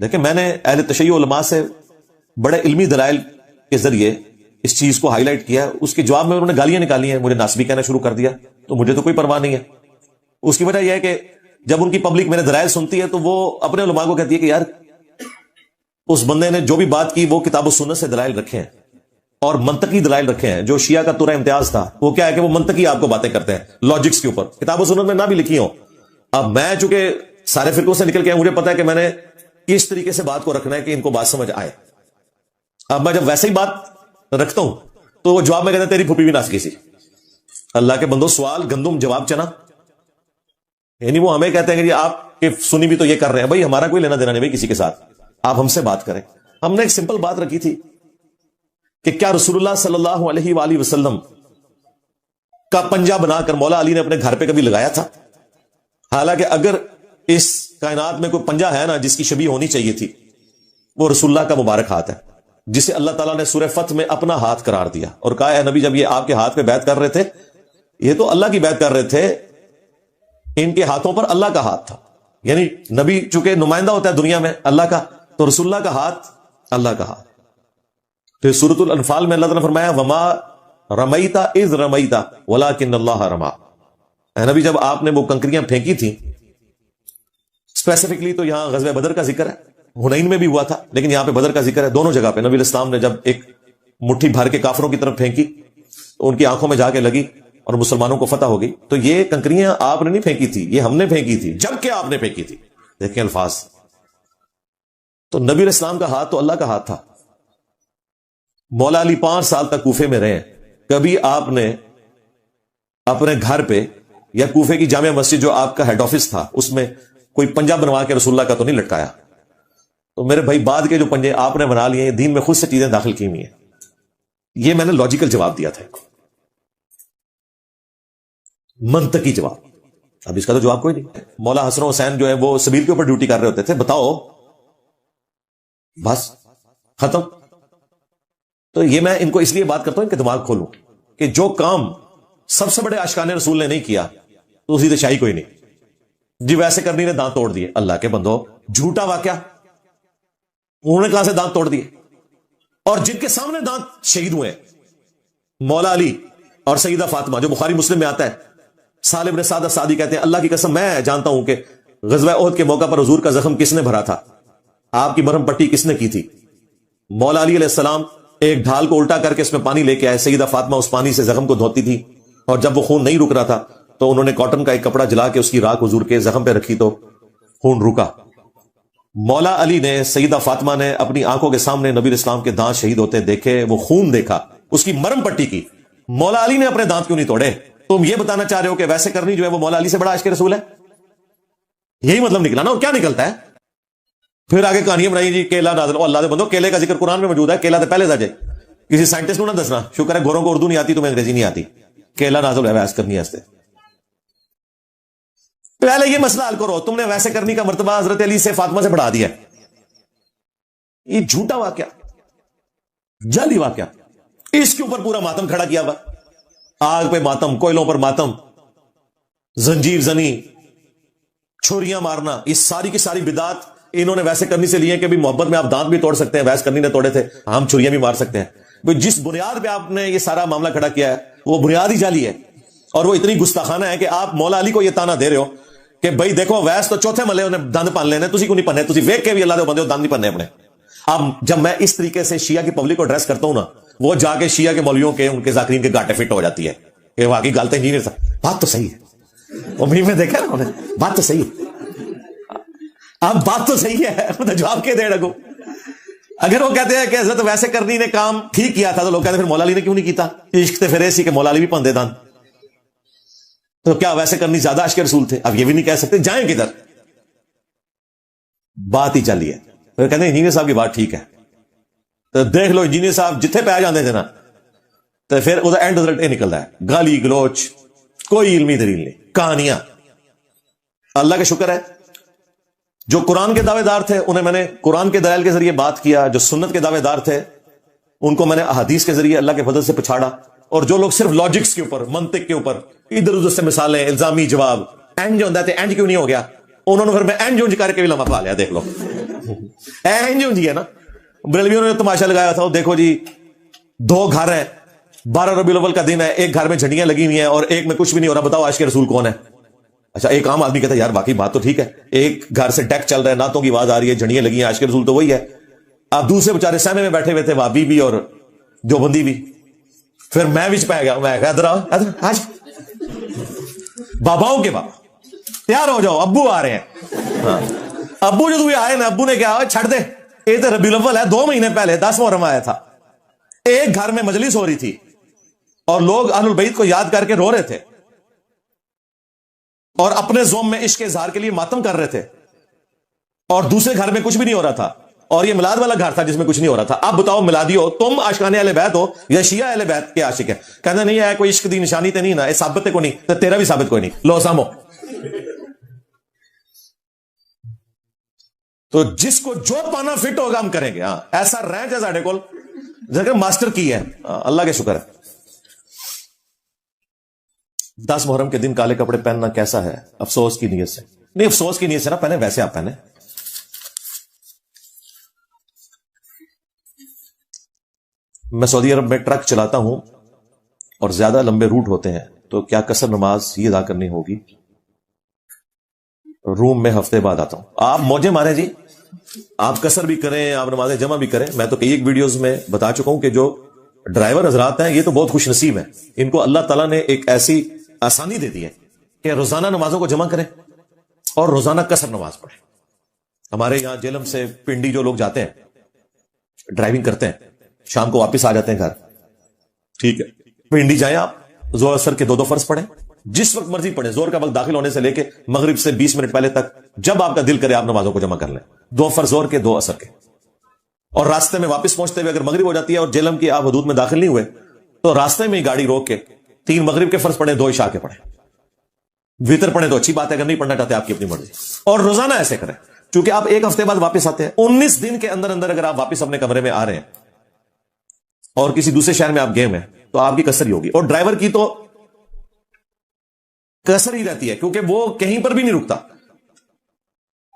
دیکھیں میں نے اہل تشیع علماء سے بڑے علمی دلائل کے ذریعے اس چیز کو ہائی لائٹ کیا، اس کے جواب میں انہوں نے گالیاں نکالی ہیں، مجھے ناسبی کہنا شروع کر دیا، تو مجھے تو کوئی پرواہ نہیں ہے۔ اس کی وجہ یہ ہے کہ جب ان کی پبلک میرے دلائل سنتی ہے تو وہ اپنے علماء کو کہتی ہے کہ یار اس بندے نے جو بھی بات کی وہ کتاب و سنت سے دلائل رکھے ہیں اور منطقی دلائل رکھے ہیں۔ جو شیعہ کا ترہ امتیاز تھا وہ کیا ہے کہ وہ منطقی آپ کو باتیں کرتے ہیں لاجکس کے اوپر، کتاب و سنت میں نہ بھی لکھی ہوں۔ اب میں چونکہ سارے فرقوں سے نکل کے مجھے پتا ہے کہ میں نے کس طریقے سے بات کو رکھنا ہے کہ ان کو بات سمجھ آئے۔ اب میں جب ویسے ہی بات رکھتا ہوں تو وہ جواب میں کہتے ہیں تیری پھوپھی بھی ناس کی سی۔ اللہ کے بندو، سوال گندم جواب چنا، یعنی وہ ہمیں کہتے ہیں کہ آپ کے سنی بھی تو یہ کر رہے ہیں، بھائی ہمارا کوئی لینا دینا نہیں بھائی کسی کے ساتھ، آپ ہم سے بات کریں۔ ہم نے ایک سمپل بات رکھی تھی کہ کیا رسول اللہ صلی اللہ علیہ وآلہ وسلم کا پنجہ بنا کر مولا علی نے اپنے گھر پہ کبھی لگایا تھا؟ حالانکہ اگر اس کائنات میں کوئی پنجہ ہے نا جس کی شبیہ ہونی چاہیے تھی، وہ رسول اللہ کا مبارک ہاتھ ہے، جسے اللہ تعالیٰ نے سورہ فتح میں اپنا ہاتھ قرار دیا اور کہا اے نبی جب یہ آپ کے ہاتھ پہ بیعت کر رہے تھے، یہ تو اللہ کی بیعت کر رہے تھے، ان کے ہاتھوں پر اللہ کا ہاتھ تھا۔ یعنی نبی چونکہ نمائندہ ہوتا ہے دنیا میں اللہ کا، تو رسول اللہ کا ہاتھ اللہ کا ہاتھ۔ پھر سورۃ الانفال میں اللہ تعالیٰ نے فرمایا وما رمیتا اذ رمیتا ولکن اللہ رما۔ اے نبی جب آپ نے وہ کنکریاں پھینکی تھیں، اسپیسیفکلی تو یہاں غزوہ بدر کا ذکر ہے، حنین میں بھی ہوا تھا لیکن یہاں پہ بدر کا ذکر ہے، دونوں جگہ پہ نبی علیہ السلام نے جب ایک مٹھی بھر کے کافروں کی طرف پھینکی تو ان کی آنکھوں میں جا کے لگی اور مسلمانوں کو فتح ہو گئی۔ تو یہ کنکریاں آپ نے نہیں پھینکی تھی، یہ ہم نے پھینکی تھی، جبکہ آپ نے پھینکی تھی۔ دیکھیں الفاظ، تو نبی علیہ السلام کا ہاتھ تو اللہ کا ہاتھ تھا۔ مولا علی 5 سال تک کوفے میں رہے، کبھی آپ نے اپنے گھر پہ یا کوفے کی جامع مسجد جو آپ کا ہیڈ آفس تھا اس میں کوئی پنجہ بنوا کے رسول اللہ کا تو نہیں لٹکایا۔ تو میرے بھائی بعد کے جو پنجے آپ نے بنا لیے، دین میں خود سے چیزیں داخل کی ہوئی ہیں۔ یہ میں نے لاجیکل جواب دیا تھا، منطقی جواب۔ اب اس کا تو جواب کوئی نہیں۔ مولا حسن حسین جو ہے وہ سبیل کے اوپر ڈیوٹی کر رہے ہوتے تھے، بتاؤ بس ختم۔ تو یہ میں ان کو اس لیے بات کرتا ہوں کہ دماغ کھولوں کہ جو کام سب سے بڑے عاشقان رسول نے نہیں کیا تو اسی سے شاہی کوئی نہیں۔ جی ویسے کرنی نے دانت توڑ دیے، اللہ کے بندو جھوٹا واقعہ، انہوں نے کہاں سے دانت توڑ دیے؟ اور جن کے سامنے دانت شہید ہوئے مولا علی اور سیدہ فاطمہ، جو بخاری مسلم میں آتا ہے، سالم بن سعد السعدی کہتے ہیں اللہ کی قسم میں جانتا ہوں کہ غزوہ احد کے موقع پر حضور کا زخم کس نے بھرا تھا، آپ کی مرہم پٹی کس نے کی تھی؟ مولا علی علیہ السلام ایک ڈھال کو الٹا کر کے اس میں پانی لے کے آئے، سیدہ فاطمہ اس پانی سے زخم کو دھوتی تھی، اور جب وہ خون نہیں رک رہا تھا تو انہوں نے کاٹن کا ایک کپڑا جلا کے اس کی راکھ حضور کے زخم پہ رکھی تو خون رکا۔ مولا علی نے، سیدہ فاطمہ نے اپنی آنکھوں کے سامنے نبی اسلام کے دانت شہید ہوتے دیکھے، وہ خون دیکھا، اس کی مرہم پٹی کی۔ مولا علی نے اپنے دانت کیوں نہیں توڑے؟ تم یہ بتانا چاہ رہے ہو کہ ویسے کرنی جو ہے وہ مولا علی سے بڑا عاشق رسول ہے؟ یہی مطلب نکلا نا، اور کیا نکلتا ہے؟ پھر آگے کہانیاں بنائی جی کیلا نازل، اللہ دے بندو کیلے کا ذکر قرآن میں موجود ہے، کیلا تو پہلے تھا جائے، کسی سائنٹسٹ کو نہ دسنا، شکر ہے گوروں کو اردو نہیں آتی، تمہیں انگریزی نہیں آتی، کیلا نازل ہے ویسے کرنی ہے۔ پہلے یہ مسئلہ حل کرو، تم نے ویسے کرنی کا مرتبہ حضرت علی سے فاطمہ سے بڑھا دیا۔ یہ جھوٹا واقعہ، جعلی واقعہ، اس کے اوپر پورا ماتم کھڑا کیا ہوا، آگ پہ ماتم، کوئلوں پر ماتم، زنجیر زنی، چھوریاں مارنا، یہ ساری کی ساری بدعات انہوں نے ویسے کرنی سے لی ہے کہ بھی محبت میں آپ دانت بھی توڑ سکتے ہیں، ویسے کرنی نے توڑے تھے، ہم چھریاں بھی مار سکتے ہیں۔ جس بنیاد پہ آپ نے یہ سارا معاملہ کھڑا کیا ہے وہ بنیاد ہی جعلی ہے، اور وہ اتنی گستاخانہ ہے کہ آپ مولا علی کو یہ تانا دے رہے ہو کہ بھائی دیکھو ویس تو چوتھے ملے انہیں دند پان لینے، تسی کو نہیں پننے، تسی ویک کے بھی اللہ دے بندے ہو دند نہیں پننے اپنے۔ اب جب میں اس طریقے سے شیعہ کی پبلک کو ایڈریس کرتا ہوں نا، وہ جا کے شیعہ کے مولویوں کے ان کے ذاکرین کے گاٹے فٹ ہو جاتی ہے کہ واقعی غلط انجینئر تھا، بات تو صحیح ہے، وہ میں دیکھا نا بات تو صحیح ہے، اب بات تو صحیح ہے، جواب کے دے رکھو۔ اگر وہ کہتے ہیں کہ حضرت ویسے کرنی نے کام ٹھیک کیا تھا تو لوگ کہتے ہیں پھر مولا علی نے کیوں نہیں کیتا؟ عشق تے پھر ایسی کہ مولا علی بھی پندے دان، تو کیا ویسے کرنی زیادہ عاشق رسول تھے؟ اب یہ بھی نہیں کہہ سکتے، جائیں کدھر؟ بات ہی چلی ہے۔ پھر کہتے ہیں انجینئر صاحب کی بات ٹھیک ہے، تو دیکھ لو انجینئر صاحب جتنے پہ آ جاندے تھے نا، تو پھر وہ اینڈ رزلٹ یہ نکلتا ہے گالی گلوچ، کوئی علمی دلیل نہیں، کہانیاں۔ اللہ کا شکر ہے جو قرآن کے دعوے دار تھے انہیں میں نے قرآن کے دلائل کے ذریعے بات کیا، جو سنت کے دعوے دار تھے ان کو میں نے احادیث کے ذریعے اللہ کے فضل سے پچھاڑا، اور جو لوگ صرف لاجکس کے اوپر، منطق کے اوپر ادھر ادھر سے مثالیں، الزامی جواب، اینج ہوتا ہے اینج کیوں نہیں ہو گیا، انہوں نے پھر میں اینج اونج کر کے بھی لمحہ پا لیا، دیکھ لو ہے نا. بریلویوں نے تماشا لگایا تھا, دیکھو جی 2 گھر ہیں, 12 ربیع الاول کا دن ہے, ایک گھر میں جھنڈیاں لگی ہوئی ہیں اور ایک میں کچھ بھی نہیں ہو رہا, بتاؤ عاشق رسول کون ہے؟ اچھا ایک عام آدمی کہتا ہے یار باقی بات تو ٹھیک ہے, ایک گھر سے ڈیک چل رہا ہے, نعتوں کی آواز آ رہی ہے, جھنڈیاں لگی ہیں, عاشق رسول تو وہی ہے. اب دوسرے بیچارے سہنے میں بیٹھے ہوئے تھے, وہابی بھی اور دیوبندی بھی. پھر میں بھی پہ گیا, میں کہا ادھر آؤ, آج باباؤں کے بابا تیار ہو جاؤ, ابو آ رہے ہیں. ہاں ابو جو آئے نا, ابو نے کیا چھڑ دے, یہ تو ربیع الاول ہے, 2 مہینے پہلے 10 محرم آیا تھا. ایک گھر میں مجلس ہو رہی تھی اور لوگ اہل البیت کو یاد کر کے رو رہے تھے اور اپنے زوم میں عشق اظہار کے لیے ماتم کر رہے تھے, اور دوسرے گھر میں کچھ بھی نہیں ہو رہا تھا, اور یہ میلاد والا گھر تھا جس میں کچھ نہیں ہو رہا تھا. اب بتاؤ میلادی ہو تم, عاشقان اہل بیت ہو یا شیعہ اہل بیت کے عاشق ہے؟ کہنا نہیں ہے کوئی عشق دی نشانی تے نہیں نا, یہ ثابت کو نہیں, تو تیرا بھی ثابت کوئی نہیں, لو سامو. تو جس کو جو پانا فٹ ہوگا ہم کریں گے. ہاں ایسا رینج ہے ساڈے کول جگہ ماسٹر کی ہے, اللہ کے شکر ہے. 10 محرم کے دن کالے کپڑے پہننا کیسا ہے؟ افسوس کی نیت سے نہیں, افسوس کی نیت سے نہ پہنے, ویسے آپ پہنے. میں سعودی عرب میں ٹرک چلاتا ہوں اور زیادہ لمبے روٹ ہوتے ہیں, تو کیا قصر نماز ہی ادا کرنی ہوگی؟ روم میں ہفتے بعد آتا ہوں. آپ موجے مارے جی, آپ قصر بھی کریں, آپ نماز جمع بھی کریں. میں تو کئی ایک ویڈیوز میں بتا چکا ہوں کہ جو ڈرائیور حضرات ہیں یہ تو بہت خوش نصیب ہیں, ان کو اللہ تعالیٰ نے ایک ایسی آسانی دے دی ہے کہ روزانہ نمازوں کو جمع کریں اور روزانہ قصر نماز پڑھیں. ہمارے یہاں جیلم سے پنڈی جو لوگ جاتے ہیں ڈرائیونگ کرتے ہیں, شام کو واپس آ جاتے ہیں گھر, ٹھیک ہے, پنڈی جائیں آپ, زور اثر کے 2 فرض پڑھیں, جس وقت مرضی پڑھیں, زور کا وقت داخل ہونے سے لے کے مغرب سے 20 منٹ پہلے تک, جب آپ کا دل کرے آپ نمازوں کو جمع کر لیں, 2 فرض زور کے 2 اثر کے. اور راستے میں واپس پہنچتے ہوئے اگر مغرب ہو جاتی ہے اور جیلم کی آپ حدود میں داخل نہیں ہوئے تو راستے میں ہی گاڑی روک کے 3 مغرب کے فرض پڑھیں, 2 عشاء کے پڑھیں. وتر پڑھیں تو اچھی بات ہے, اگر نہیں پڑھنا چاہتے آپ کی اپنی مرضی. اور روزانہ ایسے کریں, چونکہ آپ ایک ہفتے بعد واپس آتے ہیں. 19 دن کے اندر اندر اگر آپ واپس اپنے کمرے میں آ رہے ہیں اور کسی دوسرے شہر میں آپ گئے ہیں تو آپ کی قصر ہی ہوگی. اور ڈرائیور کی تو قصر ہی رہتی ہے کیونکہ وہ کہیں پر بھی نہیں رکتا,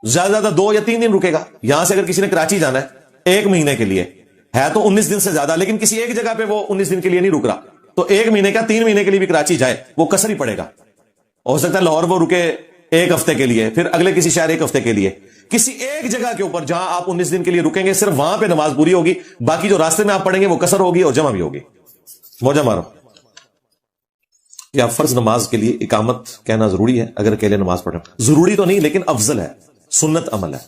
زیادہ زیادہ 2 یا 3 دن رکے گا. یہاں سے اگر کسی نے کراچی جانا ہے 1 مہینے کے لیے, ہے تو 19 دن سے زیادہ, لیکن کسی ایک جگہ پہ وہ 19 دن کے لیے نہیں رک رہا, تو 1 مہینے کا 3 مہینے کے لیے بھی کراچی جائے وہ قصر ہی پڑے گا. ہو سکتا ہے لاہور وہ رکے 1 ہفتے کے لیے, پھر اگلے کسی شہر 1 ہفتے کے لیے, کسی ایک جگہ کے اوپر جہاں آپ 19 دن کے لیے رکیں گے صرف وہاں پہ نماز پوری ہوگی, باقی جو راستے میں آپ پڑھیں گے وہ قصر ہوگی اور جمع بھی ہوگی. موجہ مارو. کیا فرض نماز کے لیے اقامت کہنا ضروری ہے اگر اکیلے نماز پڑھیں؟ ضروری تو نہیں لیکن افضل ہے, سنت عمل ہے.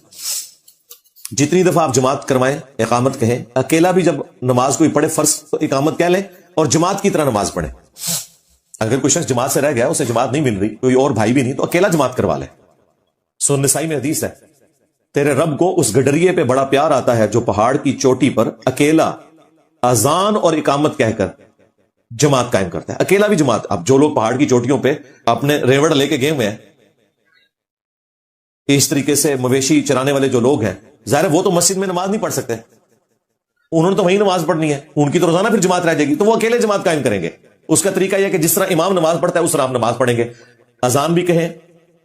جتنی دفعہ آپ جماعت کروائیں اقامت کہیں, اکیلا بھی جب نماز کوئی پڑھے فرض تو اقامت کہہ لیں اور جماعت کی طرح نماز پڑھیں. اگر کوئی شخص جماعت سے رہ گیا, اسے جماعت نہیں مل رہی, کوئی اور بھائی بھی نہیں, تو اکیلا جماعت کروا لے. سورۃ نساء میں حدیث ہے, تیرے رب کو اس گڈریے پہ بڑا پیار آتا ہے جو پہاڑ کی چوٹی پر اکیلا اذان اور اقامت کہہ کر جماعت قائم کرتا ہے. اکیلا بھی جماعت. اب جو لوگ پہاڑ کی چوٹیوں پہ اپنے ریوڑ لے کے گئے ہوئے ہیں, اس طریقے سے مویشی چرانے والے جو لوگ ہیں, ظاہر ہے وہ تو مسجد میں نماز نہیں پڑھ سکتے, انہوں نے تو وہیں نماز پڑھنی ہے, ان کی تو روزانہ پھر جماعت رہ جائے گی, تو وہ اکیلے جماعت قائم کریں گے. اس کا طریقہ یہ ہے کہ جس طرح امام نماز پڑھتا ہے اس طرح آپ نماز پڑھیں گے. اذان بھی کہیں,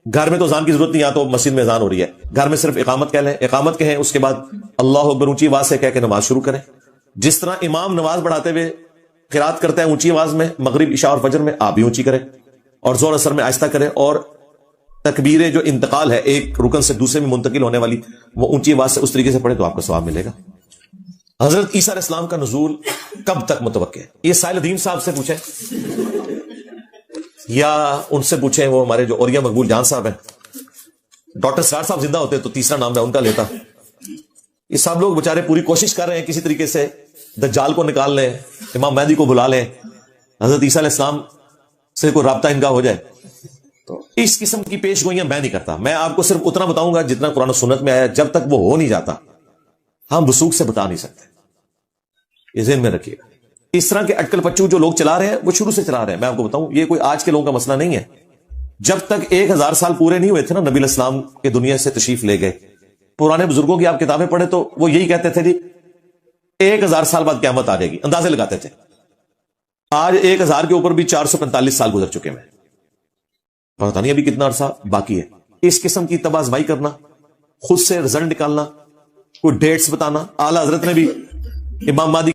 گھر میں تو اذان کی ضرورت نہیں, یا تو مسجد میں اذان ہو رہی ہے, گھر میں صرف اقامت کہہ لیں, اقامت کہیں, اس کے بعد اللہ اکبر اونچی آواز سے کہہ کے نماز شروع کریں. جس طرح امام نماز پڑھاتے ہوئے قرات کرتا ہے اونچی آواز میں, مغرب عشاء اور فجر میں آپ بھی اونچی کریں, اور زور اثر میں آہستہ کریں, اور تکبیر جو انتقال ہے ایک رکن سے دوسرے میں منتقل ہونے والی, وہ اونچی آواز سے اس طریقے سے پڑھیں تو آپ کو ثواب ملے گا. حضرت عیسیٰ علیہ السلام کا نزول کب تک متوقع ہے؟ یہ سائل الدین صاحب سے پوچھیں یا ان سے پوچھیں, وہ ہمارے جو اوریا مقبول جان صاحب ہیں. ڈاکٹر سرار صاحب زندہ ہوتے تو تیسرا نام میں ان کا لیتا. یہ سب لوگ بےچارے پوری کوشش کر رہے ہیں کسی طریقے سے دجال کو نکال لیں, امام مہدی کو بلا لیں, حضرت عیسیٰ علیہ السلام سے کوئی رابطہ ان کا ہو جائے. تو اس قسم کی پیش گوئیاں میں نہیں کرتا. میں آپ کو صرف اتنا بتاؤں گا جتنا قرآن و سنت میں آیا. جب تک وہ ہو نہیں جاتا ہم وثوق سے بتا نہیں سکتے, یہ ذہن میں رکھیے گا. اس طرح کے اٹکل پچو جو لوگ چلا رہے ہیں وہ شروع سے چلا رہے ہیں. میں آپ کو بتاؤں یہ کوئی آج کے لوگوں کا مسئلہ نہیں ہے. جب تک 1000 سال پورے نہیں ہوئے تھے نا نبی علیہ السلام کے دنیا سے تشریف لے گئے, پرانے بزرگوں کی آپ کتابیں پڑھیں تو وہ یہی کہتے تھے جی 1000 سال بعد قیامت آ جائے گی, اندازے لگاتے تھے. آج 1000 کے اوپر بھی 445 سال گزر چکے ہیں, پتہ نہیں ابھی کتنا عرصہ باقی ہے. اس قسم کی تباہ آزمائی کرنا, خود سے رزلٹ نکالنا, کوئی ڈیٹس بتانا. اعلیٰ حضرت نے بھی امام مہدی